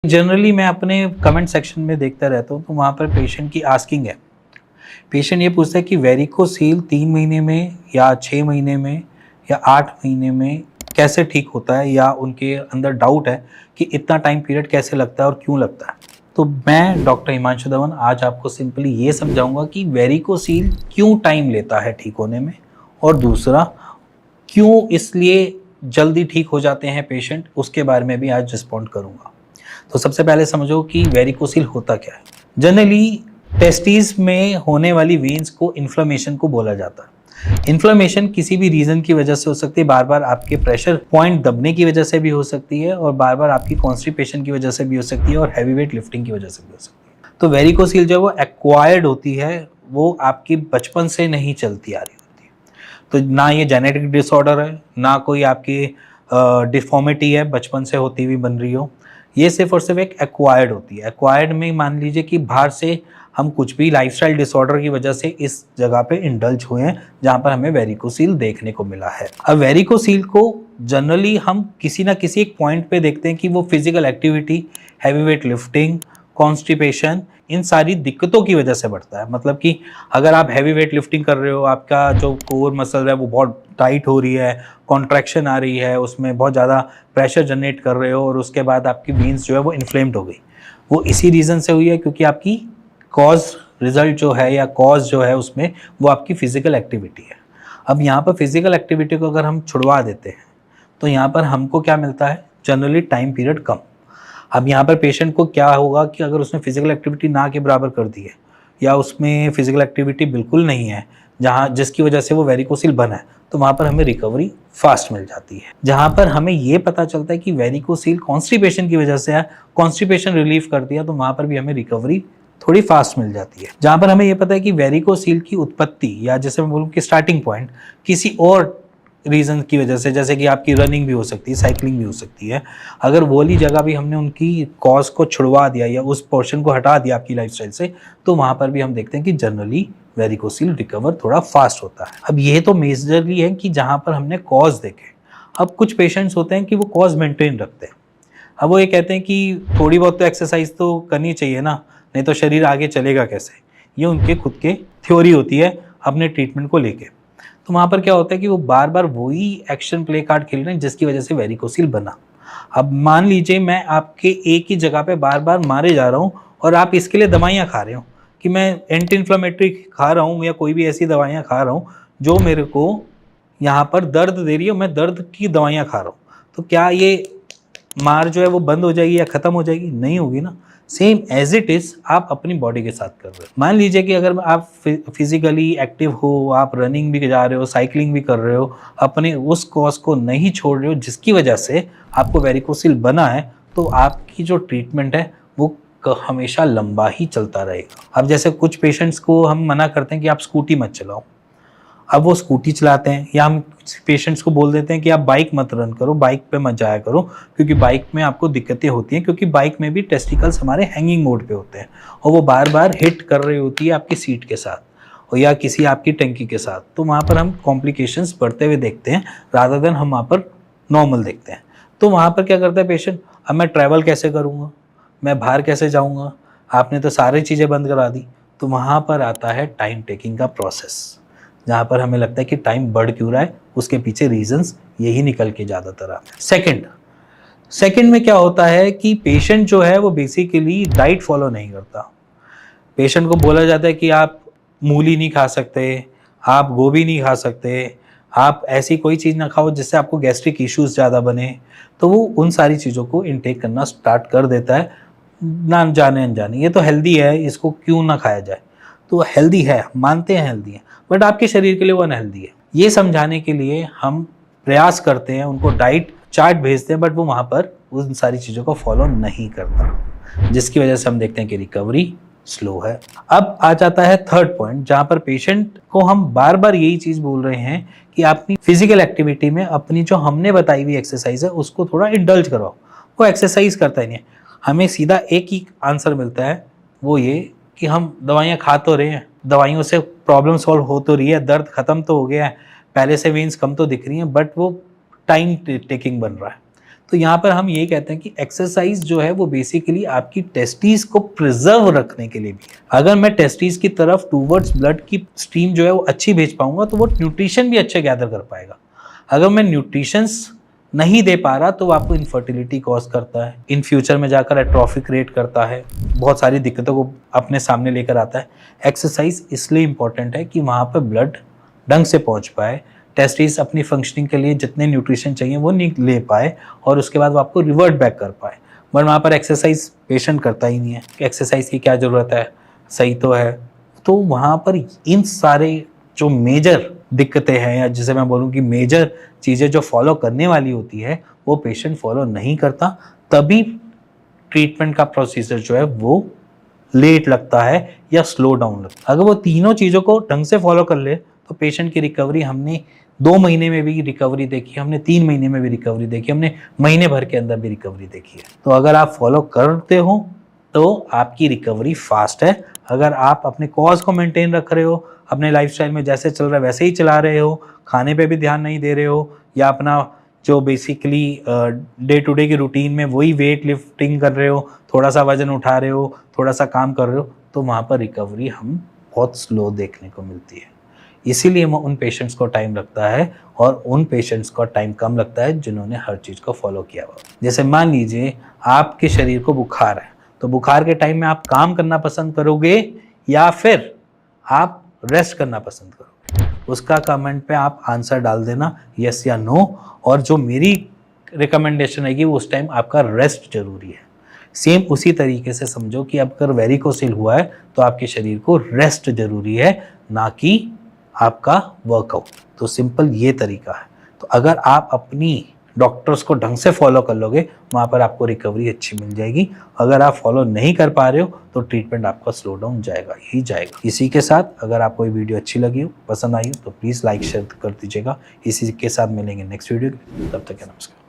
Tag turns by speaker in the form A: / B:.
A: Generally मैं अपने comment section में देखता रहता हूँ तो वहाँ पर पेशेंट की आस्किंग है। पेशेंट ये पूछता है कि वेरिकोसील 3 महीने में या 6 महीने में या 8 महीने में कैसे ठीक होता है, या उनके अंदर डाउट है कि इतना टाइम पीरियड कैसे लगता है और क्यों लगता है। तो मैं डॉक्टर हिमांशु धवन आज आपको सिंपली ये समझाऊंगा कि वेरिकोसील क्यों टाइम लेता है ठीक होने में, और दूसरा क्यों इसलिए जल्दी ठीक हो जाते हैं पेशेंट, उसके बारे में भी आज रिस्पॉन्ड करूंगा। तो सबसे पहले समझो कि वेरिकोसील होता क्या है। जनरली टेस्टिस में होने वाली वेन्स को इन्फ्लेमेशन को बोला जाता है। इन्फ्लेमेशन किसी भी रीजन की वजह से हो सकती है, बार बार आपके प्रेशर पॉइंट दबने की वजह से भी हो सकती है, और बार बार आपकी कॉन्स्टिपेशन की वजह से भी हो सकती है, और हैवी वेट लिफ्टिंग की वजह से भी हो सकती है। तो वेरिकोसील जो है वो एक्वायर्ड होती है, वो आपकी बचपन से नहीं चलती आ रही होती है। तो ना ये जेनेटिक डिसऑर्डर है, ना कोई आपकी डिफॉर्मिटी है बचपन से होती हुई बन रही हो। ये सिर्फ और सिर्फ एक एक्वायर्ड होती है। एक्वायर्ड में मान लीजिए कि बाहर से हम कुछ भी लाइफस्टाइल डिसऑर्डर की वजह से इस जगह पे इंडल्ज हुए हैं जहां पर हमें वेरिकोसील देखने को मिला है। अब वेरिकोसील को जनरली हम किसी ना किसी एक पॉइंट पे देखते हैं कि वो physical activity, heavy weight lifting, constipation, इन सारी दिक्कतों की वजह से बढ़ता है। मतलब कि अगर आप हैवी वेट लिफ्टिंग कर रहे हो, आपका जो कोर मसल है वो बहुत टाइट हो रही है, कॉन्ट्रैक्शन आ रही है, उसमें बहुत ज़्यादा प्रेशर जनरेट कर रहे हो, और उसके बाद आपकी वेन्स जो है वो इन्फ्लेम्ड हो गई, वो इसी रीज़न से हुई है क्योंकि आपकी कॉज रिजल्ट जो है या कॉज जो है उसमें वो आपकी फिजिकल एक्टिविटी है। अब यहाँ पर फिजिकल एक्टिविटी को अगर हम छुड़वा देते हैं तो यहाँ पर हमको क्या मिलता है, जनरली टाइम पीरियड कम। अब यहाँ पर पेशेंट को क्या होगा कि अगर उसने फिजिकल एक्टिविटी ना के बराबर कर दी है, या उसमें फिजिकल एक्टिविटी बिल्कुल नहीं है जिसकी वजह से वो वेरिकोसील बना है, तो वहाँ पर हमें रिकवरी फास्ट मिल जाती है। जहाँ पर हमें ये पता चलता है कि वेरिकोसील कॉन्स्टिपेशन की वजह से है, कॉन्स्टिपेशन रिलीफ कर दिया, तो वहाँ पर भी हमें रिकवरी थोड़ी फास्ट मिल जाती है। जहाँ पर हमें ये पता है कि वेरिकोसील की उत्पत्ति, या जैसे मैं बोलूँ कि स्टार्टिंग पॉइंट किसी और रीजन की वजह से, जैसे कि आपकी रनिंग भी हो सकती है, साइकिलिंग भी हो सकती है, अगर वो वाली जगह भी हमने उनकी कॉज को छुड़वा दिया या उस पोर्शन को हटा दिया आपकी लाइफस्टाइल से, तो वहाँ पर भी हम देखते हैं कि जनरली वेरिकोसील रिकवर थोड़ा फास्ट होता है। अब ये तो मेजरली है कि जहाँ पर हमने कॉज देखे। अब कुछ पेशेंट्स होते हैं कि वो कॉज मेंटेन रखते हैं। अब वो ये कहते हैं कि थोड़ी बहुत तो एक्सरसाइज तो करनी चाहिए ना, नहीं तो शरीर आगे चलेगा कैसे। ये उनके खुद के थ्योरी होती है अपने ट्रीटमेंट को लेके। तो वहाँ पर क्या होता है कि वो बार बार वही एक्शन प्ले कार्ड खेल रहे हैं जिसकी वजह से वेरिकोसील बना। अब मान लीजिए मैं आपके एक ही जगह पे बार बार मारे जा रहा हूँ और आप इसके लिए दवाइयाँ खा रहे हो कि मैं एंटी इन्फ्लेमेटरी खा रहा हूँ या कोई भी ऐसी दवाइयाँ खा रहा हूँ जो मेरे को यहाँ पर दर्द दे रही है, मैं दर्द की दवाइयाँ खा रहा हूँ, तो क्या ये मार जो है वो बंद हो जाएगी या खत्म हो जाएगी? नहीं होगी ना। सेम एज इट इज आप अपनी बॉडी के साथ कर रहे हो। मान लीजिए कि अगर आप फिजिकली एक्टिव हो, आप रनिंग भी जा रहे हो, साइकिलिंग भी कर रहे हो, अपने उस कॉज को नहीं छोड़ रहे हो जिसकी वजह से आपको वेरिकोसील बना है, तो आपकी जो ट्रीटमेंट है वो हमेशा लंबा ही चलता रहेगा। अब जैसे कुछ पेशेंट्स को हम मना करते हैं कि आप स्कूटी मत चलाओ, अब वो स्कूटी चलाते हैं, या हम पेशेंट्स को बोल देते हैं कि आप बाइक मत रन करो, बाइक पे मत जाया करो, क्योंकि बाइक में आपको दिक्कतें होती हैं, क्योंकि बाइक में भी टेस्टिकल्स हमारे हैंगिंग मोड पे होते हैं और वो बार बार हिट कर रही होती है आपकी सीट के साथ और या किसी आपकी टंकी के साथ, तो वहाँ पर हम कॉम्प्लिकेशंस बढ़ते हुए देखते हैं रादर देन हम वहाँ पर नॉर्मल देखते हैं। तो वहाँ पर क्या करता है पेशेंट, अब मैं ट्रैवल कैसे करूँगा, मैं बाहर कैसे जाऊँगा, आपने तो सारी चीज़ें बंद करा दी। तो वहाँ पर आता है टाइम टेकिंग का प्रोसेस, जहाँ पर हमें लगता है कि टाइम बढ़ क्यों रहा है, उसके पीछे रीजंस यही निकल के ज़्यादातर आते हैं। सेकंड में क्या होता है कि पेशेंट जो है वो बेसिकली डाइट फॉलो नहीं करता। पेशेंट को बोला जाता है कि आप मूली नहीं खा सकते, आप गोभी नहीं खा सकते, आप ऐसी कोई चीज़ ना खाओ जिससे आपको गैस्ट्रिक इश्यूज ज़्यादा बने, तो वो उन सारी चीज़ों को इनटेक करना स्टार्ट कर देता है ना जाने अनजाने। ये तो हेल्दी है, इसको क्यों ना खाया जाए। तो हेल्दी है, मानते हैं हेल्दी है, बट आपके शरीर के लिए वो अनहेल्दी है। ये समझाने के लिए हम प्रयास करते हैं, उनको डाइट चार्ट भेजते हैं, बट वो वहाँ पर उन सारी चीज़ों को फॉलो नहीं करता, जिसकी वजह से हम देखते हैं कि रिकवरी स्लो है। अब आ जाता है थर्ड पॉइंट, जहाँ पर पेशेंट को हम बार बार यही चीज़ बोल रहे हैं कि अपनी फिजिकल एक्टिविटी में अपनी जो हमने बताई हुई एक्सरसाइज है उसको थोड़ा इंडल्ज करवाओ। वो एक्सरसाइज करता ही नहीं है। हमें सीधा एक ही आंसर मिलता है, वो ये कि हम दवाइयाँ खा तो रहे हैं, दवाइयों से प्रॉब्लम सॉल्व हो तो रही है, दर्द खत्म तो हो गया है, पहले से वेन्स कम तो दिख रही हैं, बट वो टाइम टेकिंग बन रहा है। तो यहाँ पर हम ये कहते हैं कि एक्सरसाइज जो है वो बेसिकली आपकी टेस्टिस को प्रिजर्व रखने के लिए भी है। अगर मैं टेस्टिस की तरफ टूवर्ड्स ब्लड की स्ट्रीम जो है वो अच्छी भेज पाऊंगा तो वो न्यूट्रिशन भी अच्छे गैदर कर पाएगा। अगर मैं न्यूट्रिशंस नहीं दे पा रहा तो वो आपको इनफर्टिलिटी कॉज करता है, इन फ्यूचर में जाकर एट्रोफी क्रिएट करता है, बहुत सारी दिक्कतों को अपने सामने लेकर आता है। एक्सरसाइज इसलिए इंपॉर्टेंट है कि वहाँ पर ब्लड ढंग से पहुँच पाए, टेस्टिस अपनी फंक्शनिंग के लिए जितने न्यूट्रिशन चाहिए वो नहीं ले पाए और उसके बाद वो आपको रिवर्ट बैक कर पाए। बट वहाँ पर एक्सरसाइज पेशेंट करता ही नहीं है कि एक्सरसाइज की क्या ज़रूरत है, सही तो है। तो वहाँ पर इन सारे जो मेजर दिक्कतें हैं या जिसे मैं बोलूँ कि मेजर चीज़ें जो फॉलो करने वाली होती है वो पेशेंट फॉलो नहीं करता, तभी ट्रीटमेंट का प्रोसीजर जो है वो लेट लगता है या स्लो डाउन लगता है। अगर वो तीनों चीज़ों को ढंग से फॉलो कर ले तो पेशेंट की रिकवरी हमने 2 महीने में भी रिकवरी देखी, हमने 3 महीने में भी रिकवरी देखी, हमने महीने भर के अंदर भी रिकवरी देखी है। तो अगर आप फॉलो करते हो तो आपकी रिकवरी फास्ट है। अगर आप अपने कॉज को मेंटेन रख रहे हो, अपने लाइफस्टाइल में जैसे चल रहा है वैसे ही चला रहे हो, खाने पे भी ध्यान नहीं दे रहे हो या अपना जो बेसिकली डे टू डे की रूटीन में वही वेट लिफ्टिंग कर रहे हो, थोड़ा सा वजन उठा रहे हो, थोड़ा सा काम कर रहे हो, तो वहाँ पर रिकवरी हम बहुत स्लो देखने को मिलती है। इसीलिए उन पेशेंट्स को टाइम लगता है और उन पेशेंट्स को टाइम कम लगता है जिन्होंने हर चीज़ को फॉलो किया हुआ। जैसे मान लीजिए आपके शरीर को बुखार है, तो बुखार के टाइम में आप काम करना पसंद करोगे या फिर आप रेस्ट करना पसंद करोगे? उसका कमेंट पे आप आंसर डाल देना यस या नो, और जो मेरी रिकमेंडेशन रहेगी उस टाइम आपका रेस्ट जरूरी है। सेम उसी तरीके से समझो कि अगर वेरिकोसिल हुआ है तो आपके शरीर को रेस्ट जरूरी है, ना कि आपका वर्कआउट। तो सिंपल ये तरीका है। तो अगर आप अपनी डॉक्टर्स को ढंग से फॉलो कर लोगे वहाँ पर आपको रिकवरी अच्छी मिल जाएगी। अगर आप फॉलो नहीं कर पा रहे हो तो ट्रीटमेंट आपका स्लो डाउन जाएगा ही जाएगा। इसी के साथ अगर आपको ये वीडियो अच्छी लगी हो, पसंद आई हो तो प्लीज़ लाइक शेयर कर दीजिएगा। इसी के साथ मिलेंगे नेक्स्ट वीडियो, तब तक नमस्कार।